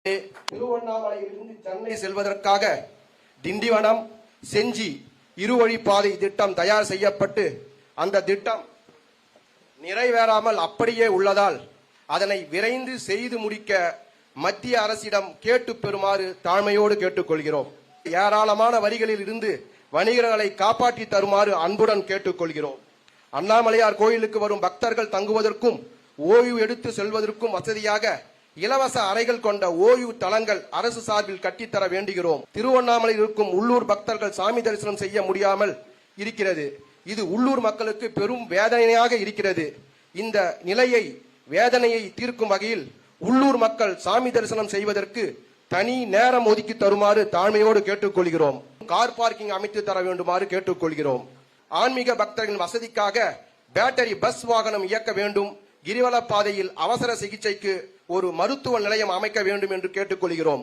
திருவண்ணாமலையிலிருந்து சென்னை செல்வதற்காக திண்டிவனம் செஞ்சி இருவழிப்பாதை திட்டம் தயார் செய்யப்பட்டு அந்த திட்டம் நிறைவேறாமல் அப்படியே உள்ளதால் அதனை விரைந்து செய்து முடிக்க மத்திய அரசிடம் கேட்டு பெறுமாறு தாழ்மையோடு கேட்டுக்கொள்கிறோம். ஏராளமான வரிகளில் இருந்து வணிகர்களை காப்பாற்றி தருமாறு அன்புடன் கேட்டுக்கொள்கிறோம். அண்ணாமலையார் கோயிலுக்கு வரும் பக்தர்கள் தங்குவதற்கும் ஓய்வு எடுத்து செல்வதற்கும் வசதியாக இலவச அறைகள் கொண்ட ஓய்வு தளங்கள் அரசு சார்பில் கட்டித்தர வேண்டுகிறோம். திருவண்ணாமலையில் இருக்கும் உள்ளூர் பக்தர்கள் சாமி தரிசனம் செய்ய முடியாமல் இருக்கிறது. இது உள்ளூர் மக்களுக்கு பெரும் வேதனையாக இருக்கிறது. இந்த வேதனையை தீர்க்கும் வகையில் உள்ளூர் மக்கள் சாமி தரிசனம் செய்வதற்கு தனி நேரம் ஒதுக்கி தருமாறு தாழ்மையோடு கேட்டுக்கொள்கிறோம். கார் பார்க்கிங் அமைத்து தர வேண்டுமாறு கேட்டுக்கொள்கிறோம். ஆன்மீக பக்தர்களின் வசதிக்காக பேட்டரி பஸ் வாகனம் இயக்க வேண்டும். கிரிவல பாதையில் அவசர சிகிச்சைக்கு ஒரு மருத்துவ நிலையம் அமைக்க வேண்டும் என்று கேட்டுக்கொள்கிறோம்.